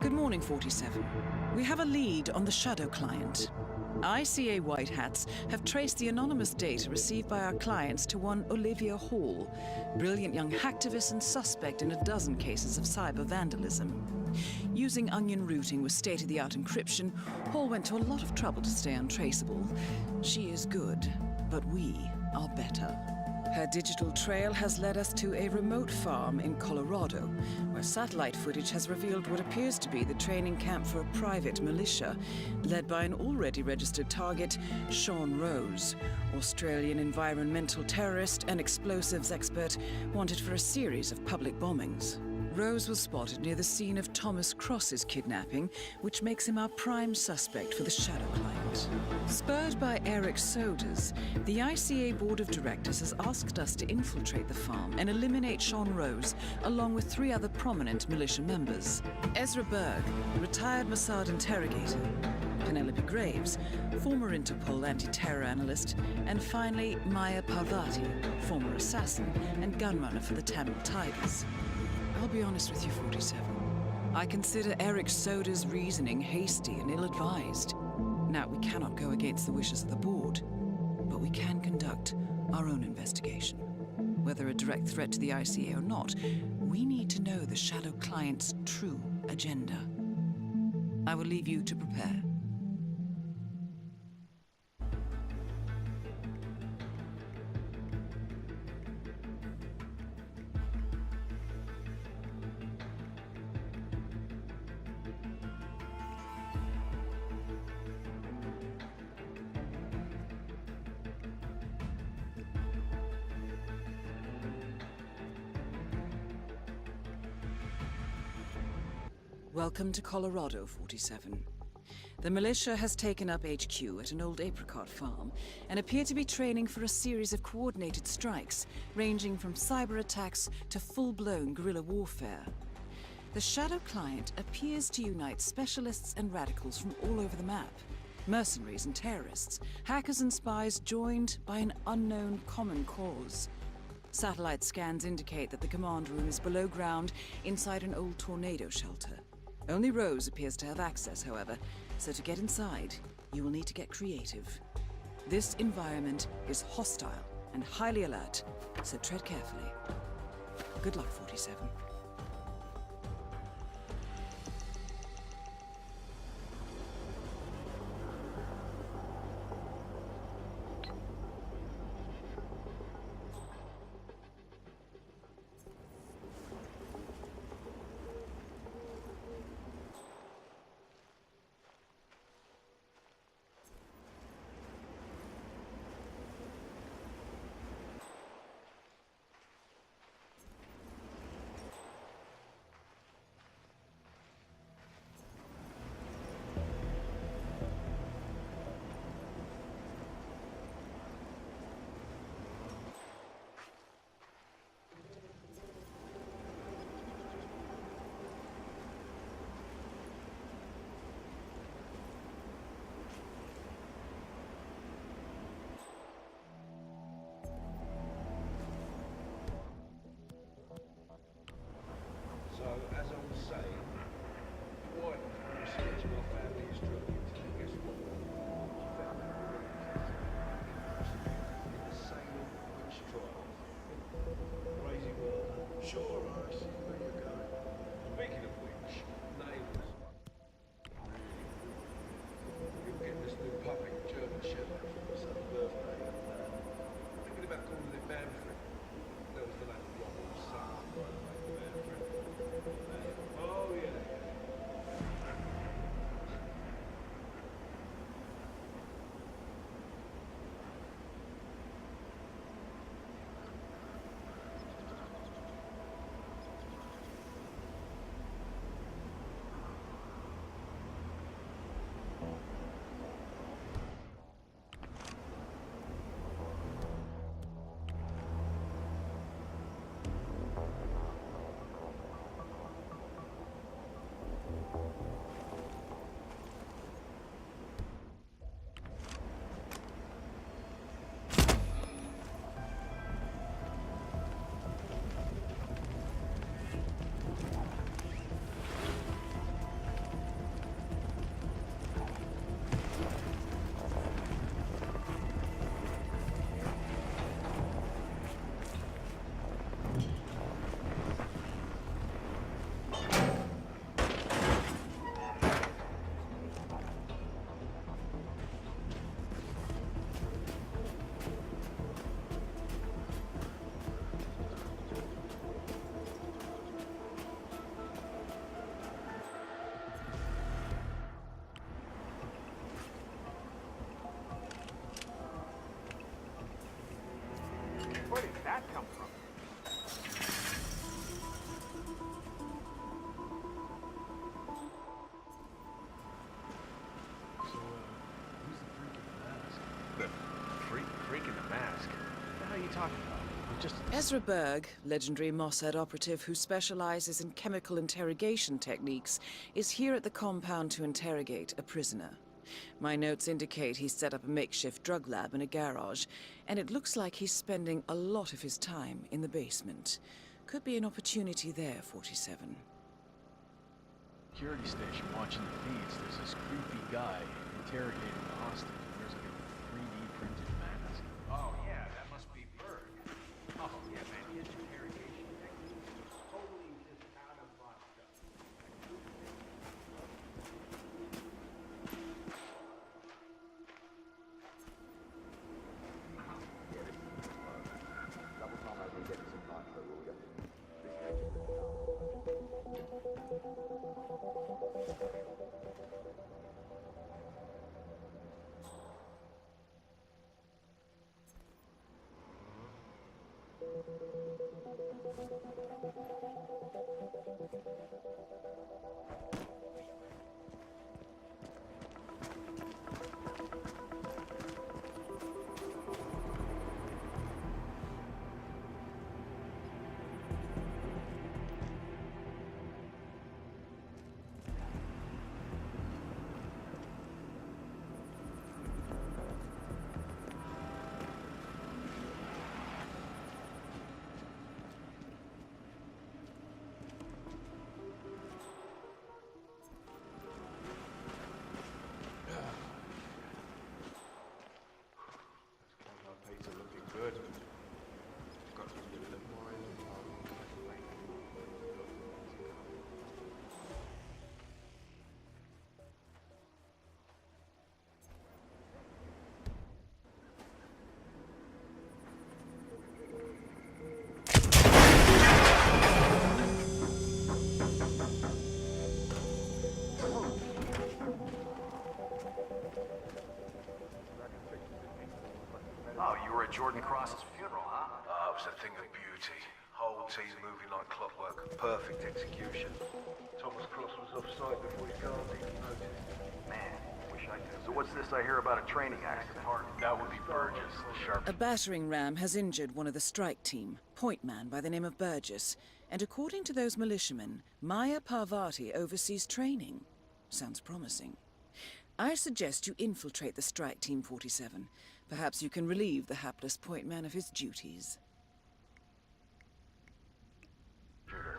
Good morning, 47. We have a lead on the Shadow client. ICA White Hats have traced the anonymous data received by our clients to one Olivia Hall, brilliant young hacktivist and suspect in a dozen cases of cyber vandalism. Using onion routing with state-of-the-art encryption, Hall went to a lot of trouble to stay untraceable. She is good, but we are better. Her digital trail has led us to a remote farm in Colorado, where satellite footage has revealed what appears to be the training camp for a private militia, led by an already registered target, Sean Rose, Australian environmental terrorist and explosives expert wanted for a series of public bombings. Rose was spotted near the scene of Thomas Cross's kidnapping, which makes him our prime suspect for the Shadow client. Spurred by Eric Sodas, the ICA Board of Directors has asked us to infiltrate the farm and eliminate Sean Rose, along with 3 other prominent militia members. Ezra Berg, retired Mossad interrogator, Penelope Graves, former Interpol anti-terror analyst, and finally Maya Parvati, former assassin and gunrunner for the Tamil Tigers. I'll be honest with you, 47. I consider Eric Soda's reasoning hasty and ill-advised. Now, we cannot go against the wishes of the board, but we can conduct our own investigation. Whether a direct threat to the ICA or not, we need to know the Shadow client's true agenda. I will leave you to prepare. Welcome to Colorado, 47. The militia has taken up HQ at an old apricot farm and appear to be training for a series of coordinated strikes, ranging from cyber attacks to full-blown guerrilla warfare. The Shadow client appears to unite specialists and radicals from all over the map. Mercenaries and terrorists, hackers and spies joined by an unknown common cause. Satellite scans indicate that the command room is below ground inside an old tornado shelter. Only Rose appears to have access, however, so to get inside, you will need to get creative. This environment is hostile and highly alert, so tread carefully. Good luck, 47. that come from? So, who's the freak in the mask? What the hell are you talking about? We just... Ezra Berg, legendary Mossad operative who specializes in chemical interrogation techniques, is here at the compound to interrogate a prisoner. My notes indicate he's set up a makeshift drug lab in a garage, and it looks like he's spending a lot of his time in the basement. Could be an opportunity there, 47. Security station watching the feeds. There's this creepy guy interrogating the hostage. There's like a 3D printed mask. Oh, yeah, that must be Berg. Oh, yeah, man, his interrogation technique is totally just out of vodka. Oh, you were at Jordan Cross's funeral, huh? It was a thing of beauty. Whole team moving like clockwork. Perfect execution. Thomas Cross was off site before his guards even noticed. Man, wish I could. So what's this I hear about a training accident? That would be Burgess, the sharp. A battering ram has injured one of the strike team, point man by the name of Burgess, and according to those militiamen, Maya Parvati oversees training. Sounds promising. I suggest you infiltrate the strike team, 47. Perhaps you can relieve the hapless point man of his duties.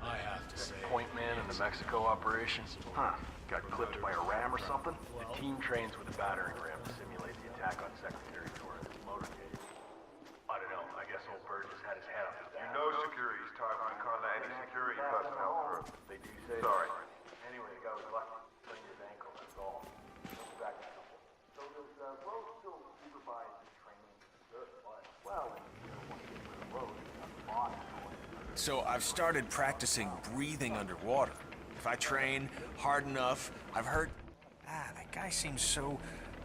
I have to say. Point man in the Mexico operation? Huh. Got clipped by a ram or something? The team trains with a battering ram to simulate the attack on Secretary Torres' motorcade. I don't know. I guess old Burgess had his head up his ass. No security's tight. We can't let any security personnel through. They do say Sorry. Anyway, the guy was lucky. Sprained his ankle, that's all. Back in a couple. So does Rose still supervise the training? Well, you don't want to get rid of Rose. So I've started practicing breathing underwater. If I train hard enough, I've heard... that guy seems so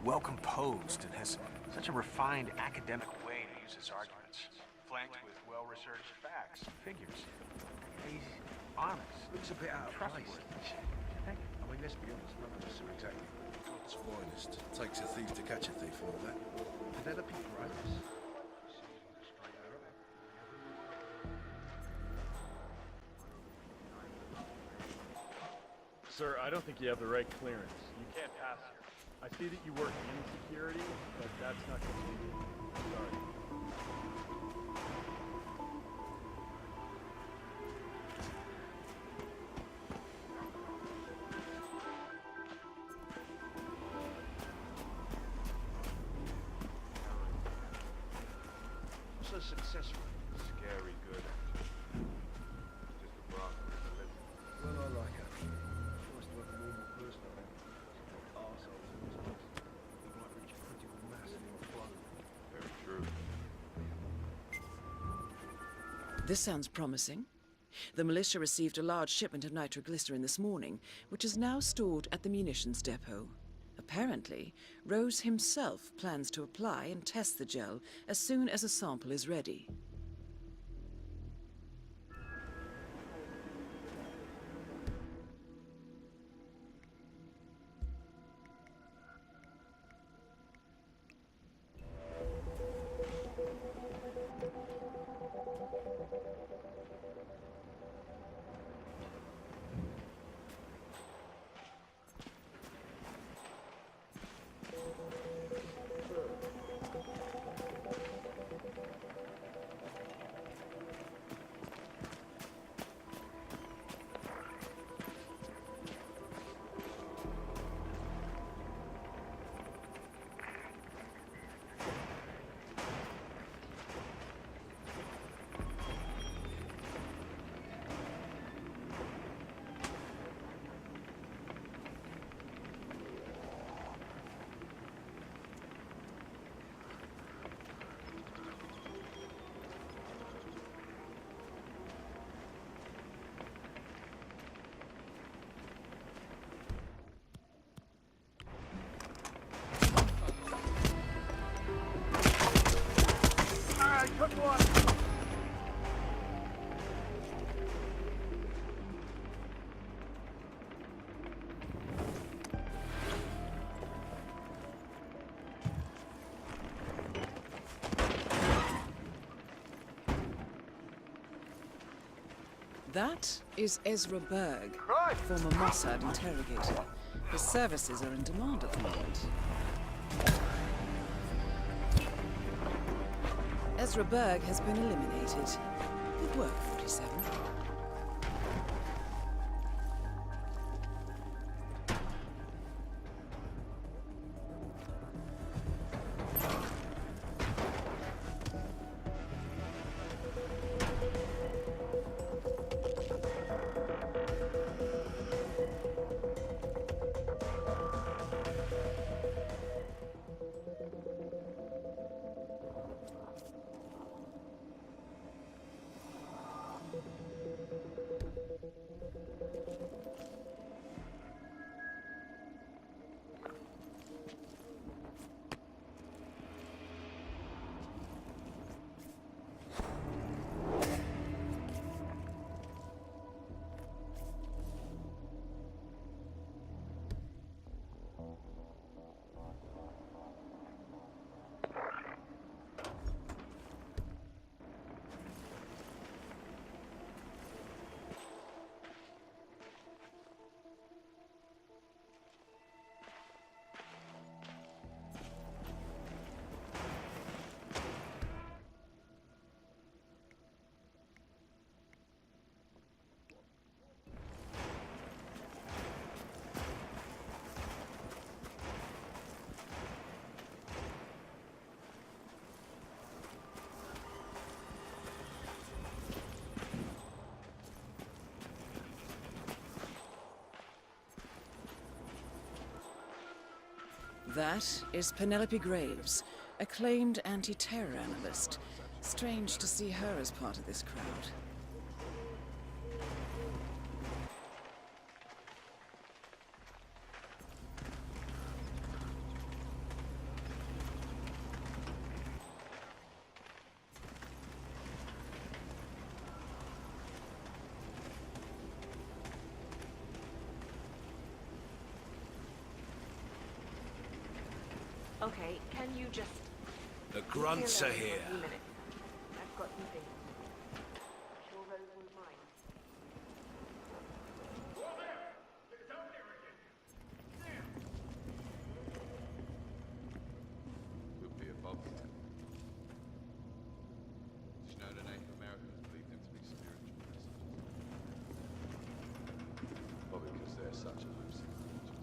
well composed and has such a refined academic way to use his arguments, flanked with well-researched facts and figures. He's honest. Looks a bit out of place. I mean, let's be honest, none of us are exactly God's finest. Takes a thief to catch a thief and all that. Penelope Grace. Sir, I don't think you have the right clearance. You can't pass here. I see that you work in security, but that's not going to be. Sorry. What's the success rate? Scary good. Just a brass with a lid. Well, I like it. Nice to have a normal person around. Arseholes in this place. They might reach a critical mass in the flow. Very true. This sounds promising. The militia received a large shipment of nitroglycerin this morning, which is now stored at the munitions depot. Apparently, Rose himself plans to apply and test the gel as soon as a sample is ready. That is Ezra Berg, former Mossad interrogator. His services are in demand at the moment. Ezra Berg has been eliminated. Good work, 47. That is Penelope Graves, acclaimed anti-terror analyst. Strange to see her as part of this crowd. Okay, can you just... The grunts are here. I've got some things. I'm sure those were mine. Could be a bug. Did you know the Native Americans believe them to be spiritual messages? Probably because they're such elusive creatures.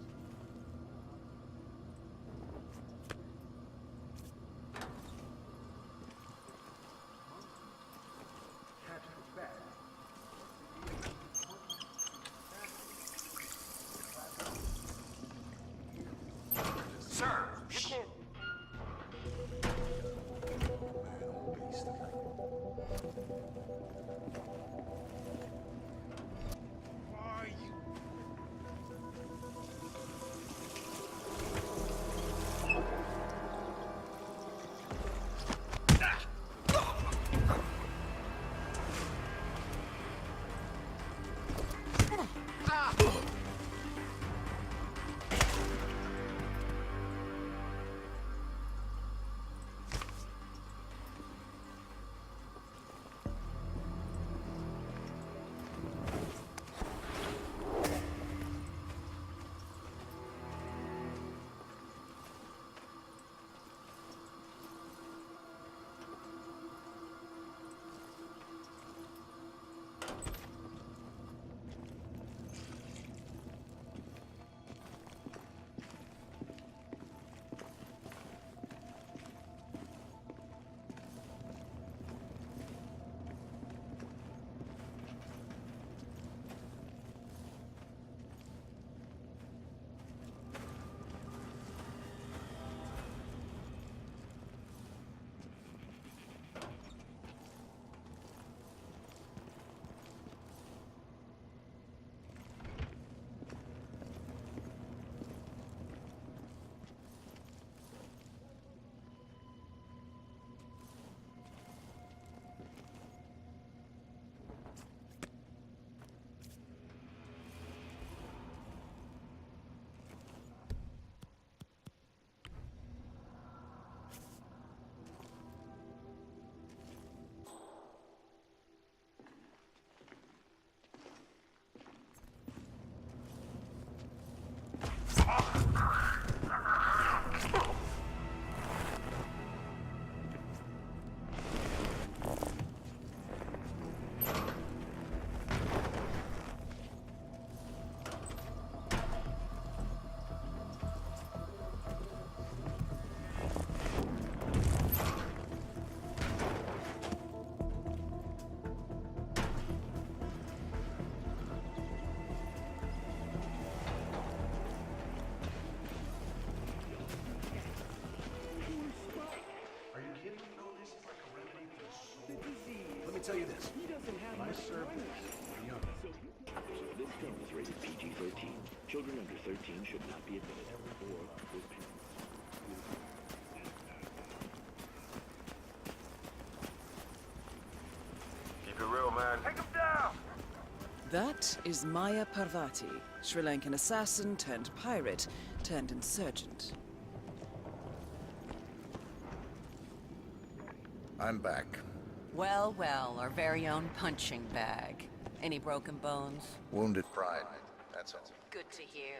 tell you this. My service, young. This film is rated PG-13. Children under 13 should not be admitted, or with parents. Keep it real, man. Take him down! That is Maya Parvati, Sri Lankan assassin turned pirate turned insurgent. I'm back. Well, well, our very own punching bag. Any broken bones? Wounded pride, that's all. Good to hear.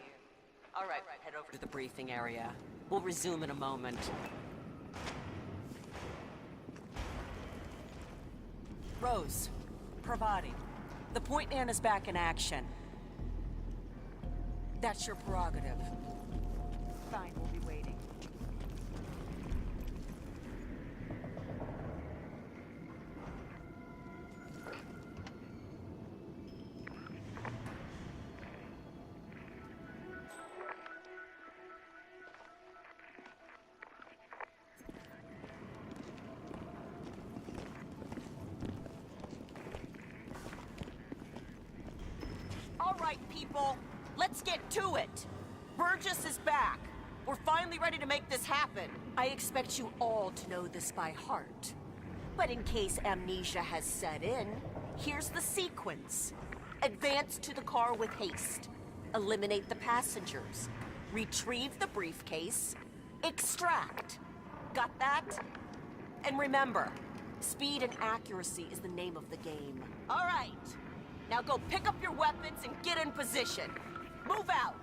All right, head over to the briefing area. We'll resume in a moment. Rose, Parvati, the point man is back in action. That's your prerogative. Fine, we'll be waiting. All right, people, let's get to it. Burgess is back. We're finally ready to make this happen. I expect you all to know this by heart. But in case amnesia has set in, here's the sequence. Advance to the car with haste. Eliminate the passengers. Retrieve the briefcase. Extract. Got that? And remember, speed and accuracy is the name of the game. All right. Now go pick up your weapons and get in position. Move out!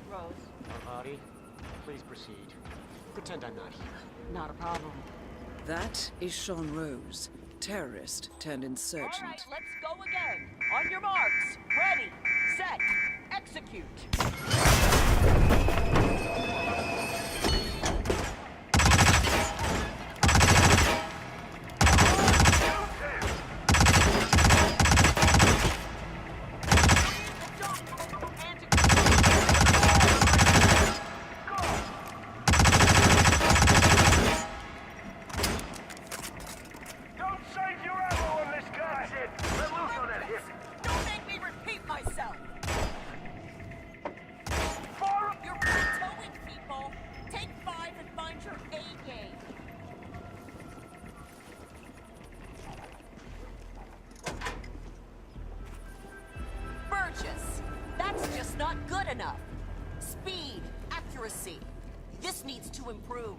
Rose. Parvati, please proceed. Pretend I'm not here. Not a problem. That is Sean Rose, terrorist turned insurgent. All right, let's go again. On your marks. Ready, set, execute. Don't make me repeat myself. You're plateauing, people. Take 5 and find your A game. Burgess, that's just not good enough. Speed, accuracy. This needs to improve.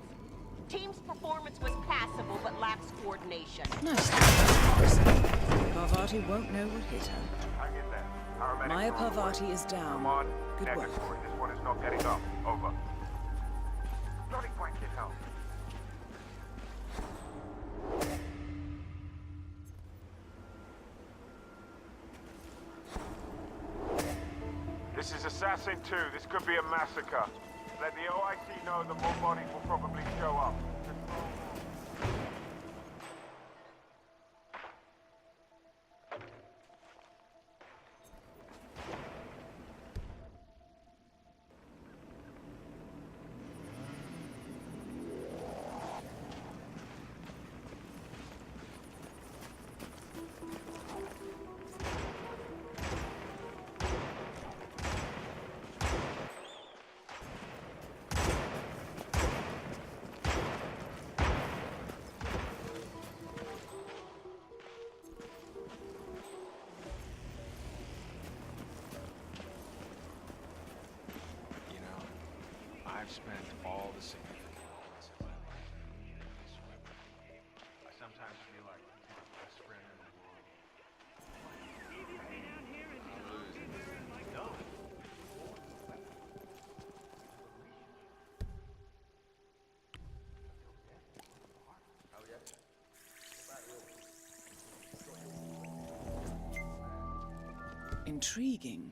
Team's performance was passable but lacks coordination. Nice. Parvati won't know what hit her. I get that. Paramedics Maya are on the way. Parvati is down. Come on. Good work. Negatory. This one is not getting up. Over. Bloody blanket help. This is Assassin 2. This could be a massacre. Let the OIC know that more bodies will probably show up. I've spent all the significant moments of my life in this river. I sometimes feel like I'm the best friend in the world. No. Intriguing.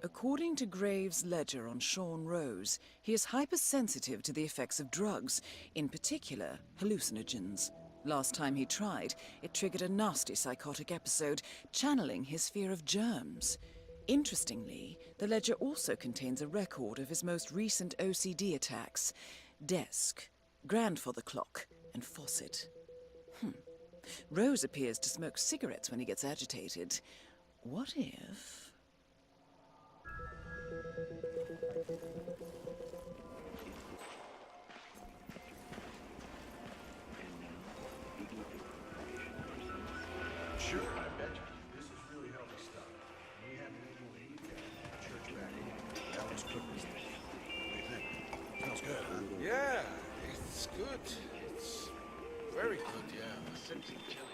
According to Graves' ledger on Sean Rose, he is hypersensitive to the effects of drugs, in particular hallucinogens. Last time he tried, it triggered a nasty psychotic episode, channeling his fear of germs. Interestingly, the ledger also contains a record of his most recent OCD attacks: desk, grandfather clock, and faucet. Rose appears to smoke cigarettes when he gets agitated. What if... Sure, I bet you. This is really healthy stuff. We haven't been able to eat that. Church back in. That was cookies. What do you think? Smells good, huh? Yeah, it's good. It's very good, yeah. Sexy chili.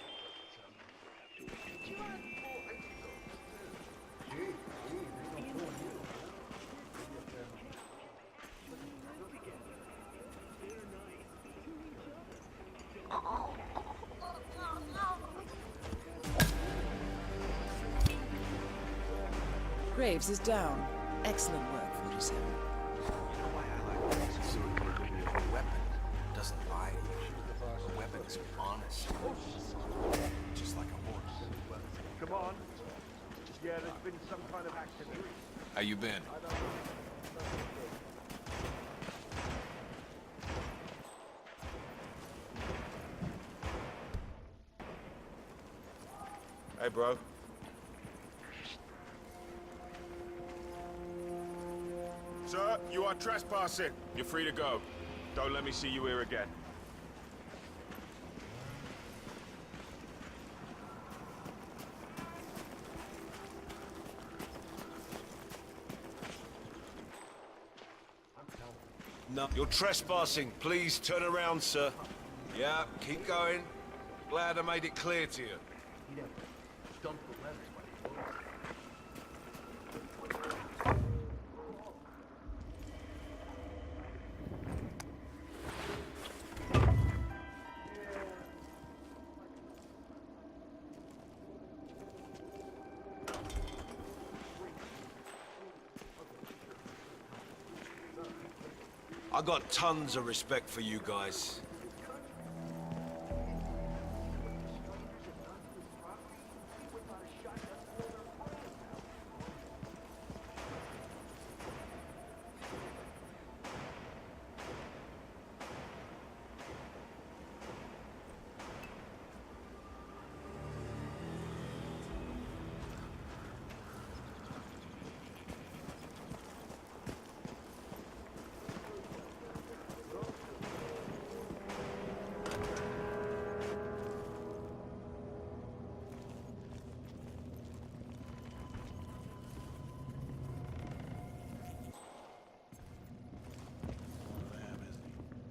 Graves is down. Excellent work, 47. You know why I like this? A weapon doesn't lie to you. A weapon is honest. Just like a horse. Come on. Yeah, there's been some kind of accident. How you been? Hey, bro. Sir, you are trespassing. You're free to go. Don't let me see you here again. No. You're trespassing. Please turn around, sir. Yeah, keep going. Glad I made it clear to you. I got tons of respect for you guys.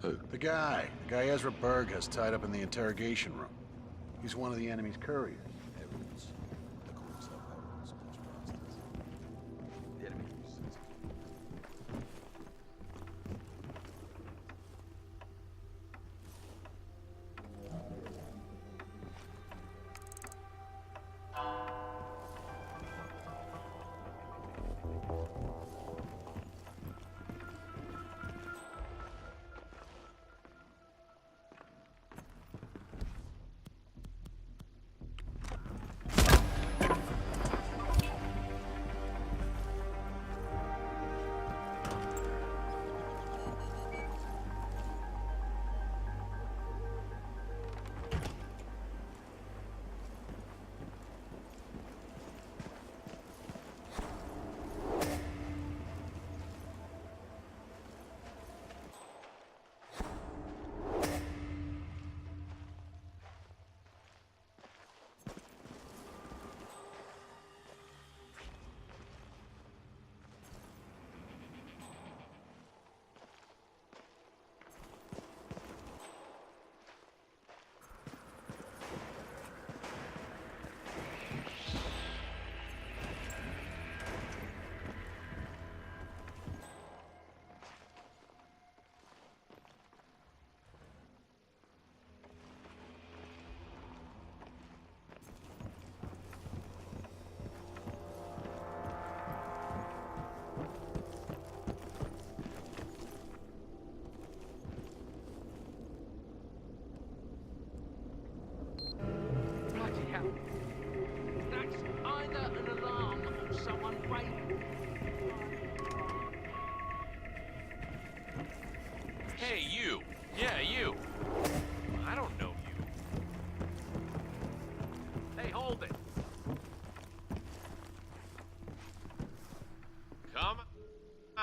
Who? The guy Ezra Berg has tied up in the interrogation room. He's one of the enemy's couriers.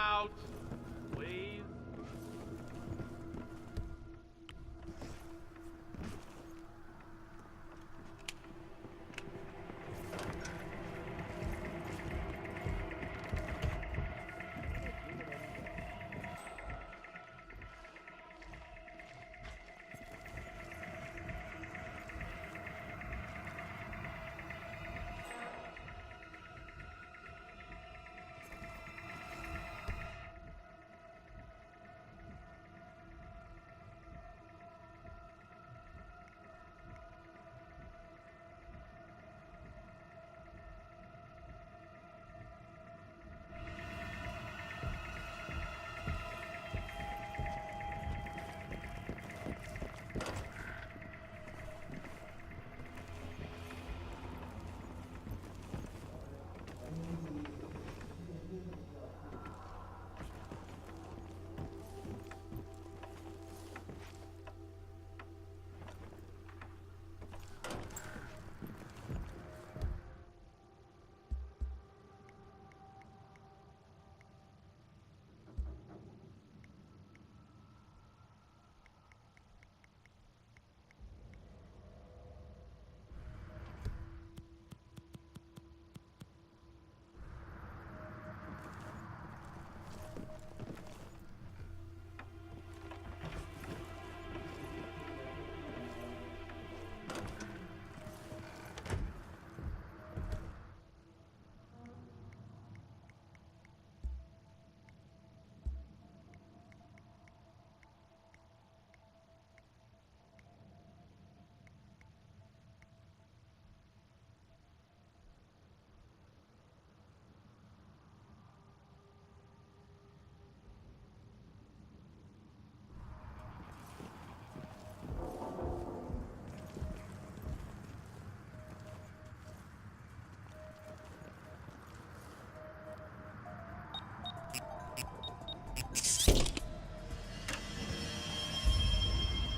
out, please.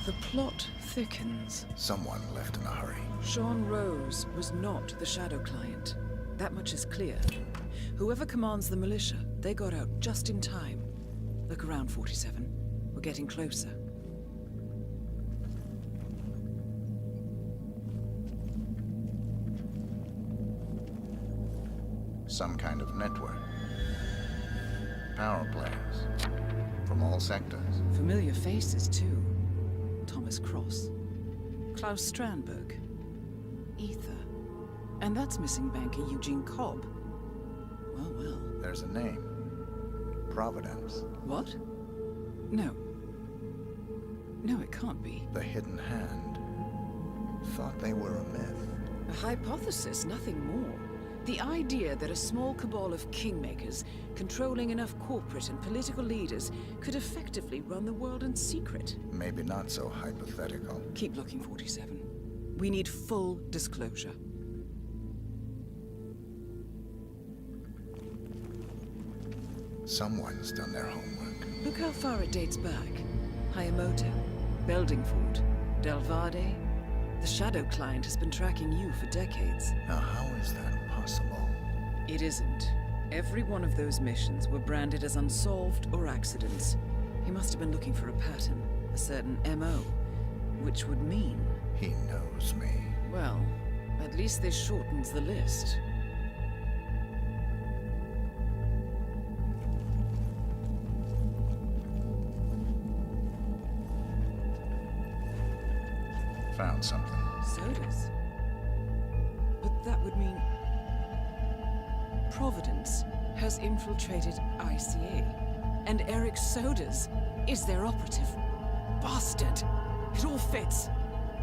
The plot thickens. Someone left in a hurry. Sean Rose was not the Shadow Client. That much is clear. Whoever commands the militia, they got out just in time. Look around, 47. We're getting closer. Some kind of network. Power plays. From all sectors. Familiar faces, too. Thomas Cross. Klaus Strandberg. Ether. And that's missing banker Eugene Cobb. Well, well. There's a name. Providence. What? No. No, it can't be. The Hidden Hand. Thought they were a myth. A hypothesis, nothing more. The idea that a small cabal of kingmakers, controlling enough corporate and political leaders, could effectively run the world in secret. Maybe not so hypothetical. Keep looking, 47. We need full disclosure. Someone's done their homework. Look how far it dates back. Hayamoto, Beldingford, Delvade. The Shadow Client has been tracking you for decades. Now how is that possible? It isn't. Every one of those missions were branded as unsolved or accidents. He must have been looking for a pattern, a certain MO, which would mean... He knows me. Well, at least this shortens the list. Found something. Sodas? But that would mean... Providence has infiltrated ICA, and Eric Sodas is their operative. Bastard! It all fits.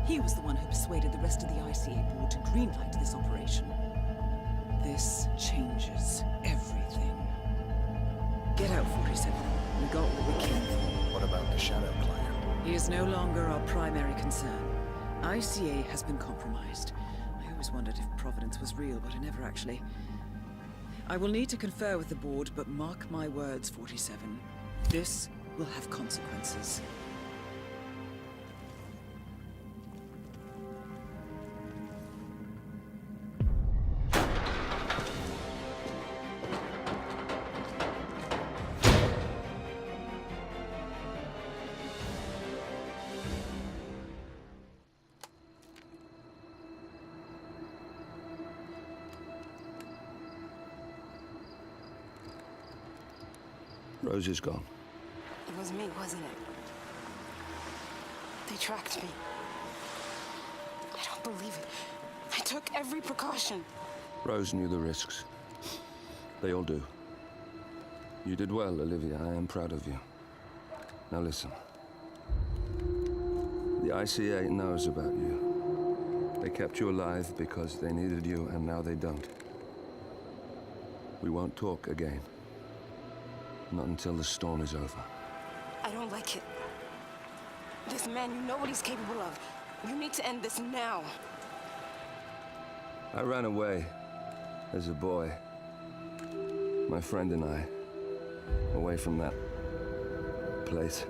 He was the one who persuaded the rest of the ICA board to greenlight this operation. This changes everything. Get out, 47. We got what we came for. What about the Shadow Client? He is no longer our primary concern. ICA has been compromised. I always wondered if Providence was real, but I never actually... I will need to confer with the board, but mark my words, 47. This will have consequences. Rose is gone. It was me, wasn't it? They tracked me. I don't believe it. I took every precaution. Rose knew the risks. They all do. You did well, Olivia. I am proud of you. Now listen. The ICA knows about you. They kept you alive because they needed you, and now they don't. We won't talk again. Not until the storm is over. I don't like it. This man, you know what he's capable of. You need to end this now. I ran away as a boy. My friend and I. Away from that place.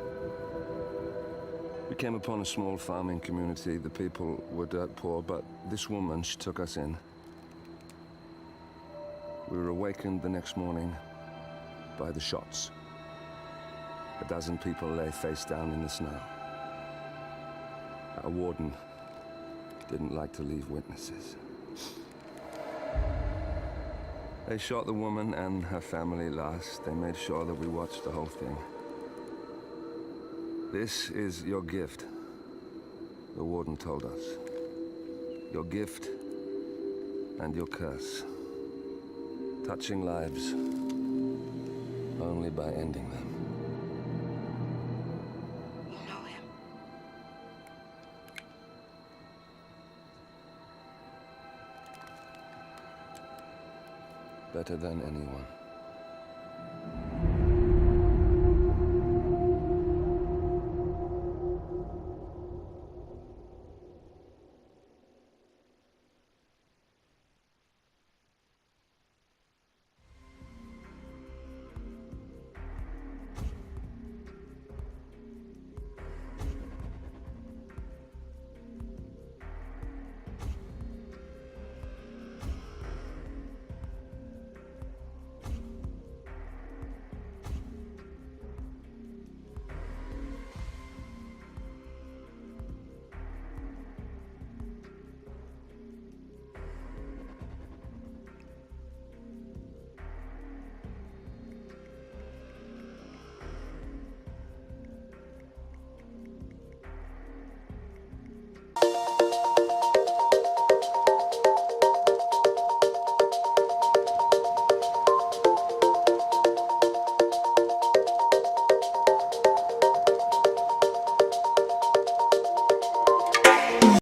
We came upon a small farming community. The people were dirt poor, but this woman, she took us in. We were awakened the next morning by the shots. A dozen people lay face down in the snow. Our warden didn't like to leave witnesses. They shot the woman and her family last. They made sure that we watched the whole thing. This is your gift, the warden told us. Your gift and your curse. Touching lives only by ending them. You know him. Better than anyone.